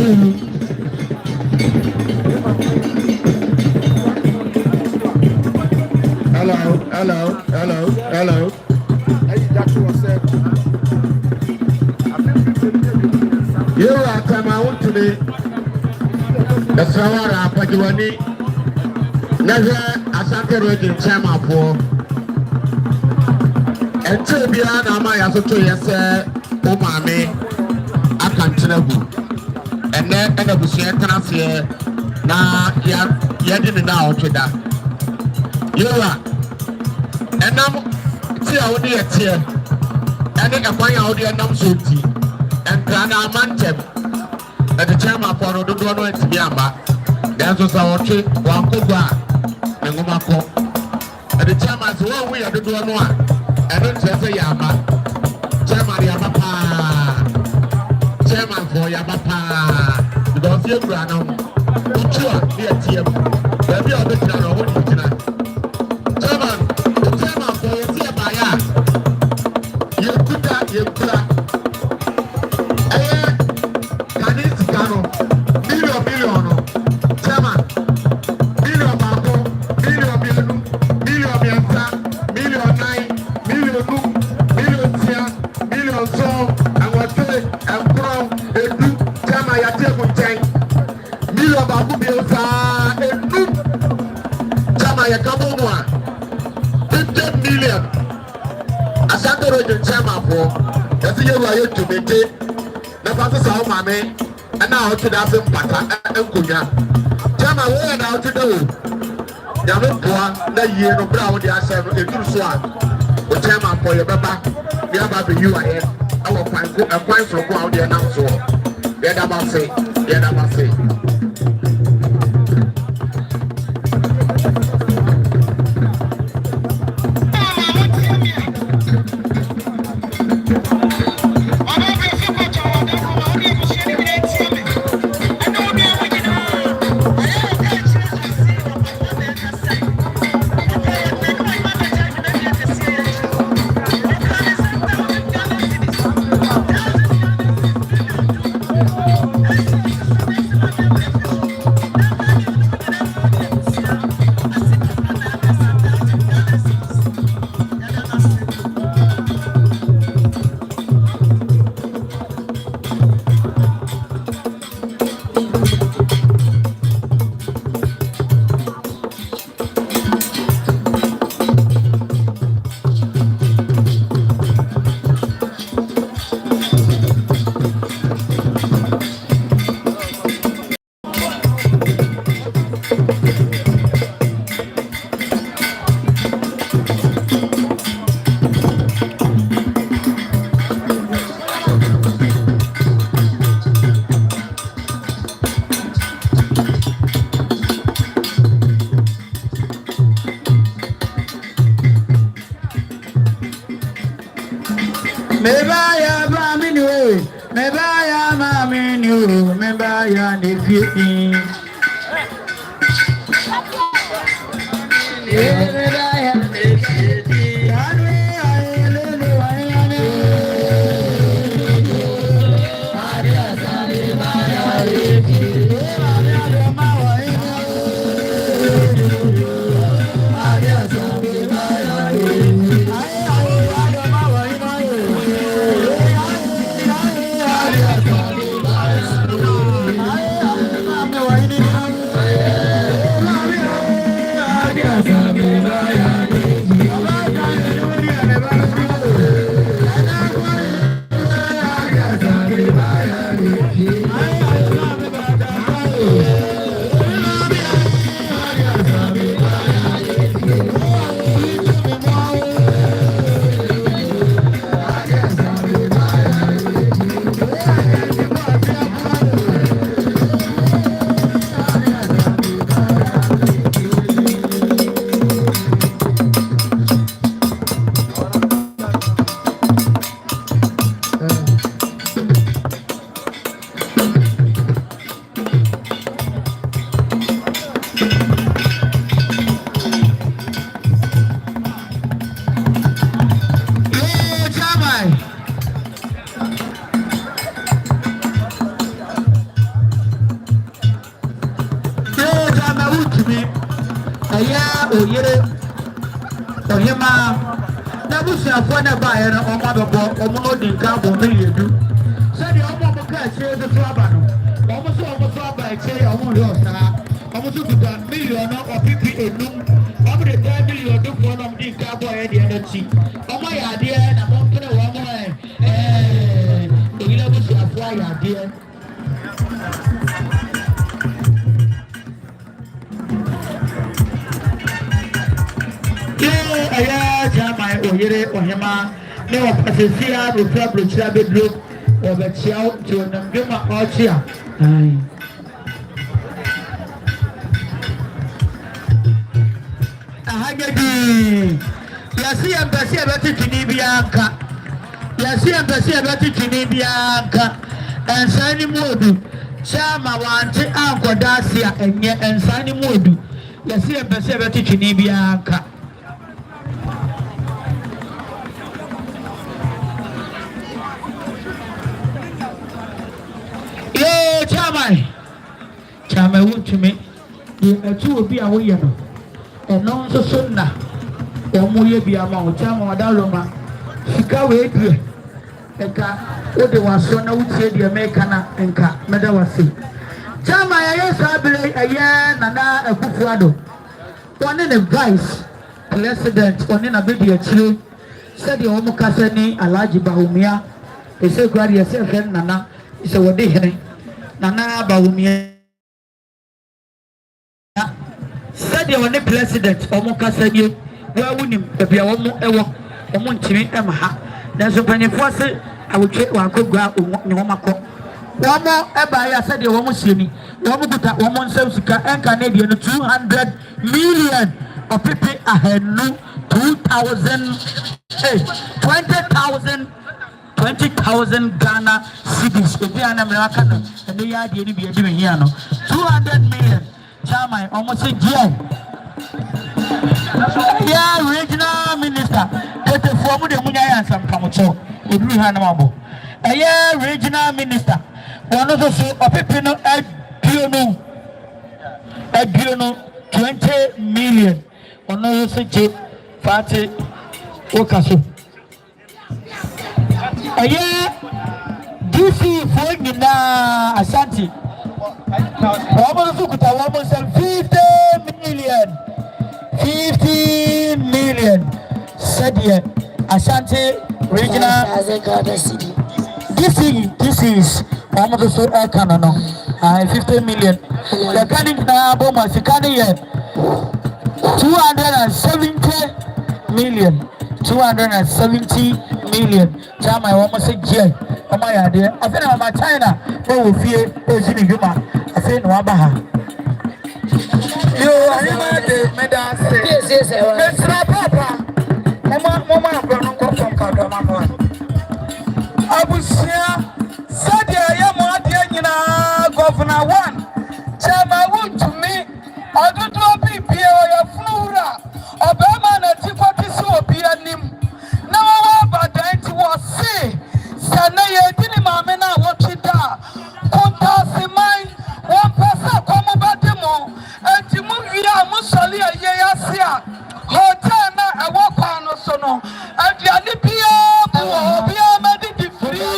Hello. You are come out today. The Sawara Pajuani Never Asante Region Chama for and to be an Amaya Soto, yes, Omame, I can't tell you. And then I was here, can I say, now, you didn't know to that. You are, and now, see how dear tear, and then I find out the number so and Grana Mantem at the chairman for the Dono to Yamba. That's what I want to one Kuba and Gumako. At the chairman's one we are the Dono and don't say Yamba. Chairman Yamapa. Chairman for Yamapa. You don't feel Grana. Utua, dear TM. There'll be other channel. What do you tonight? Chairman, the chairman for your dear Baya. You put that, you put that. And now to that and Kuya. Jama, where now to do? Yamapua, the year of Brown, the answer a good swag. What Jama for your papa? The other you are here. I will find from Brown the announcer. The other say, the other say. oyere ohima na busuafo na ba ya na ọma bẹbọ ọmọ no di nka bọ mmiri edu sẹdi ọmọ ọmọ kaa ekyir soso aba no ọmọ so aba ekyir ọmọ rẹ ọsa ọmọ so kuta million ọpipi enum ọmọ de 10 million dufo na ọmọ di nka bọ ya deɛ n'akyi ọmọ yɛ adeɛ na mo mpene wɔn mo oyere busuafo ayɛ adeɛ. Aya jama oyere ohima ne wa pasesia rofra brochira bedro obechiao to namgema ochia ai ahagedi yasi ambasi abati tinibianka yasi ambasi abati tinibianka ensani modu chama wante ankodasia enye ensani modu yasi ambasi abati tinibianka. Chama wuntumi de atu obi a woyɛ no ɛno nso so na ɔmo yɛ bi ama wo chama wadaloma sika wee die ɛka wode waso na wotie deɛ meka na nka mɛda wase chama yɛyɛ saa bere ɛyɛ Nana Akufo-Addo wɔne ne vice president ɔne na bɛdi akyire sɛdeɛ ɔmo kasa ne Alhaji Bawumia ɛsɛ kura deɛ sɛ hwɛ Nana sɛ wɔde hene Nana Bawumia sɛdeɛ wɔne president ɔmo kasa nie wɔawunim baabi a wɔmo ɛwɔ ɔmo ntumi ɛma ha nanso mpanyinfoɔ se awotwe wakɔgua ne wɔn akɔ wɔmo ɛbaeɛ a sɛdeɛ wɔmo sie ni wɔmo kuta wɔmo nsɛm sika ɛnka ne deɛ no 200 million ɔpepe ahanu 20,000 Ghana cedis ebi anam na aka no ɛno yɛ adeɛ no bi ebi me hia no 200 million chairman almost a year. Yeah, regional minister. Get the form of the Munya and some Pamucho. If you have no a year regional minister. One of those a pepino a bureau 20 million. One of those party Okaso. A year DC for Ashanti. Almost 50 million. Said here, Ashanti regional. This is almost so 50 million. The cunning now, Bomas, the cunning 270 million. 270 million. Chama, I almost said, yeah. Oh my idea. I think I'm China. Oh, fear, oh, Jimmy Juma. I think no Abaha. You are the Medan. Yes, Mr. Papa. Mama, from Kadama. I was here. Sadia Yamadiana, Governor 1. Chama would to me. I don't know people, your flora. Obama and Tifati so be a name. Now, about that was say. Sanaya didn't mamma watch it down. Contas in mind, one person come about them all. And to move here, Musalia, Yasia. Hotel, I walk on or so no. And the Alipia, Bia, Medi free.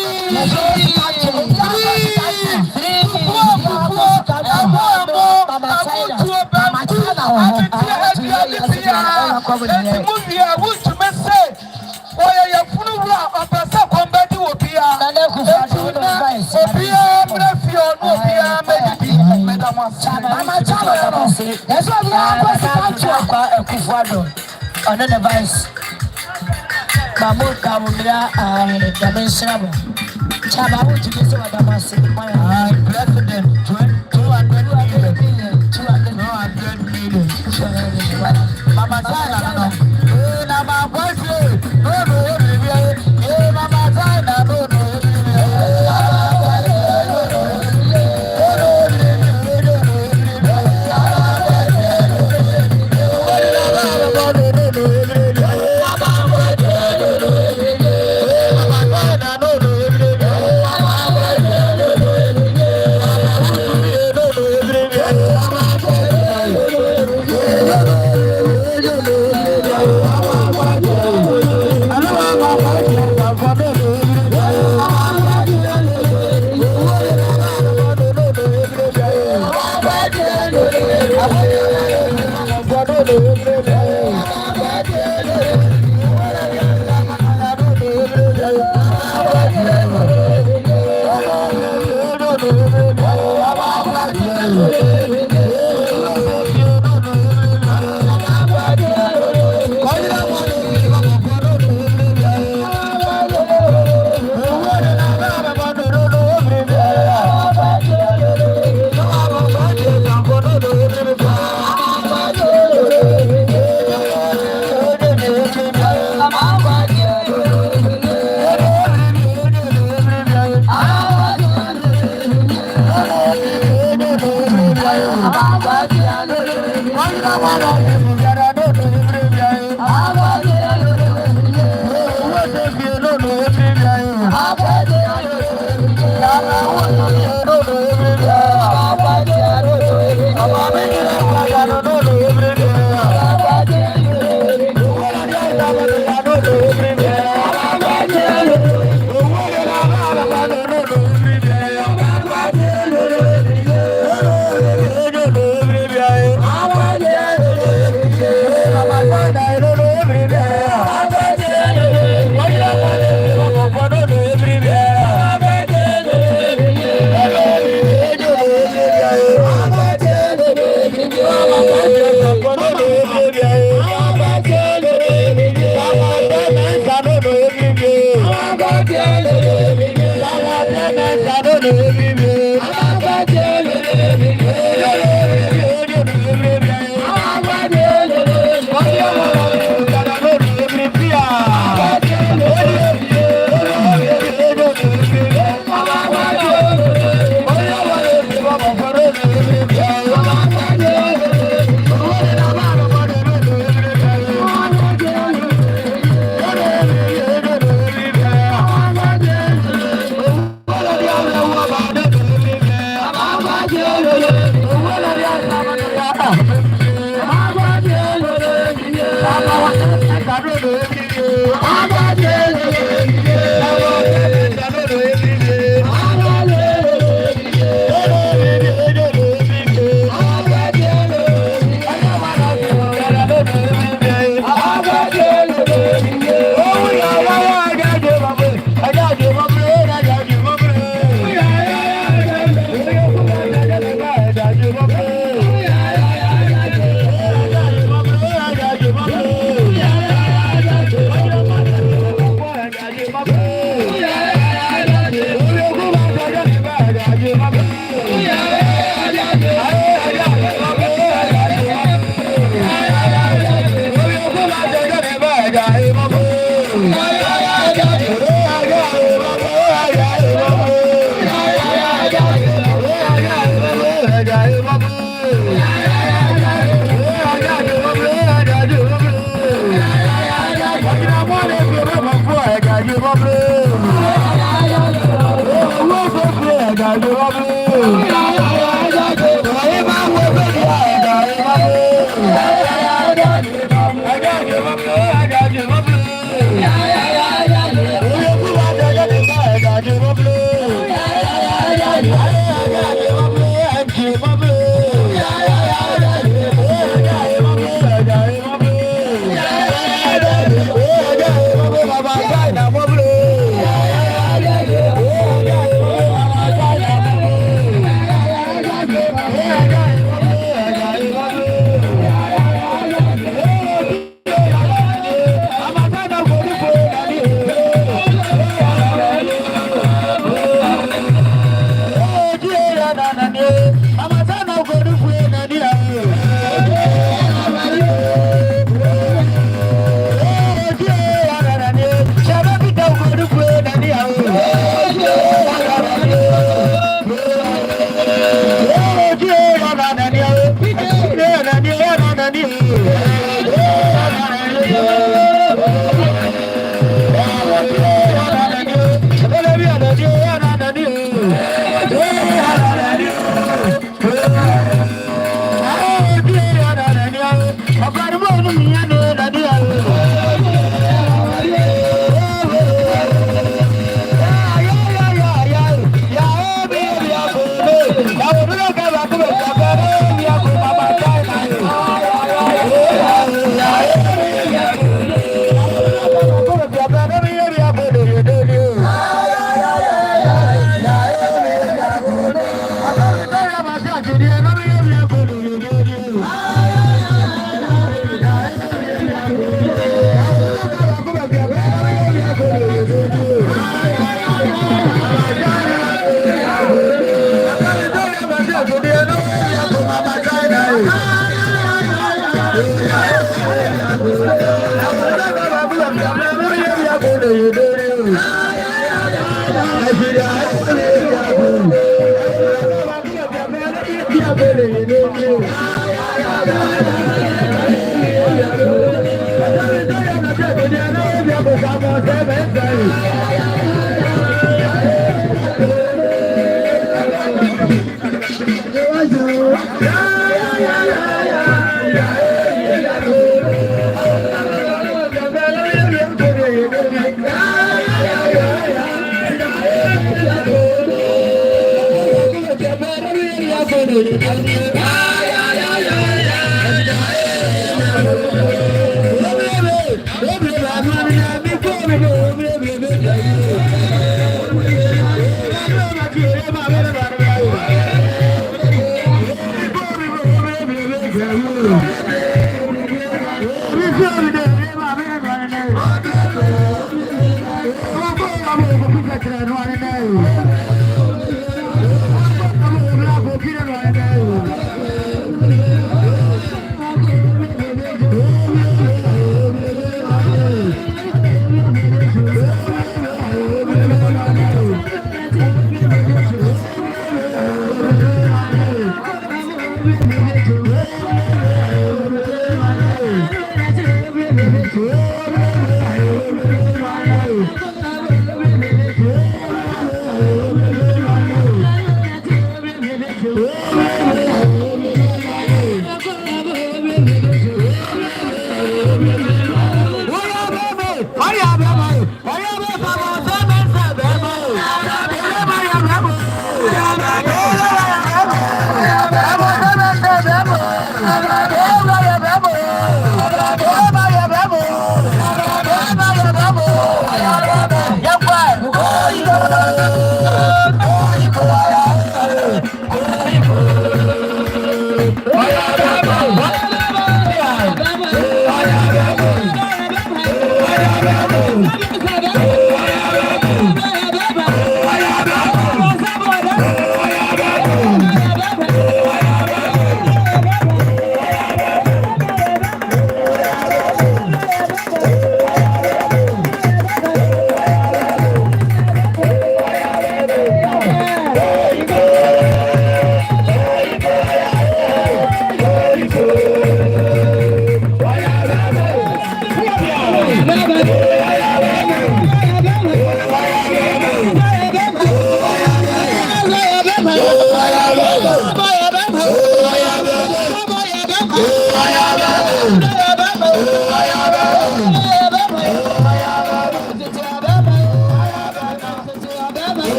That's why we are Akufo-Addo on the vice. Mahmoud Kamumira and Dimensionable. Chama, would you say what I'm saying? President, 200 million. Mama China, no. Mama voice, no, Mama China, no.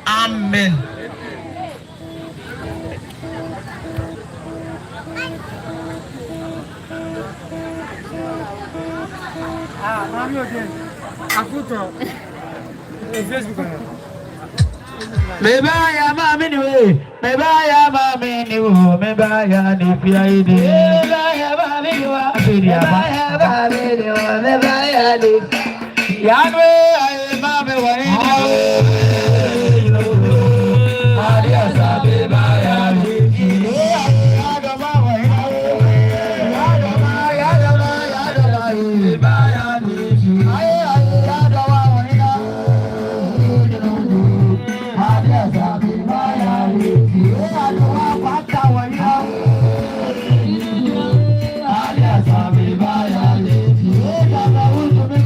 Amen. Mebaya mami ni we, mebaya mami ni wo, mebaya ni fiaide. Mebaya mami ni wa, mebaya mami ni wo, mebaya ni. Yanwe ay mami wa ni. Maria sabe mebaya ni.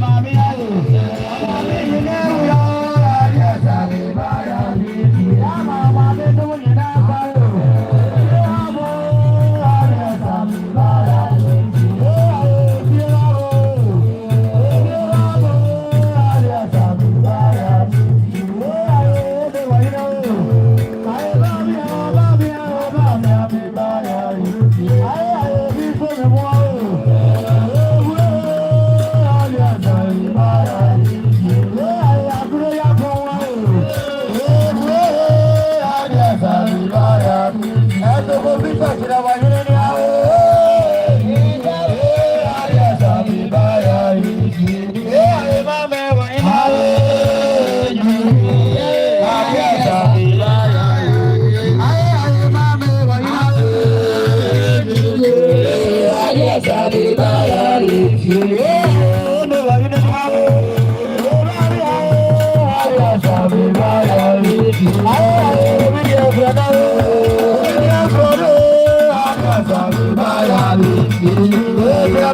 Mami,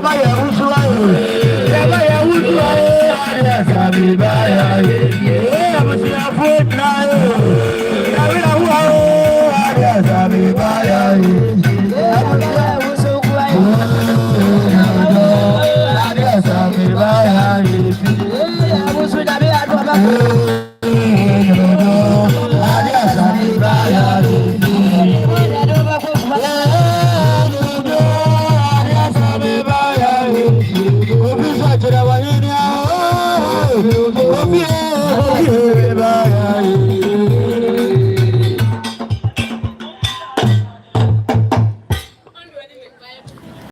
Bye.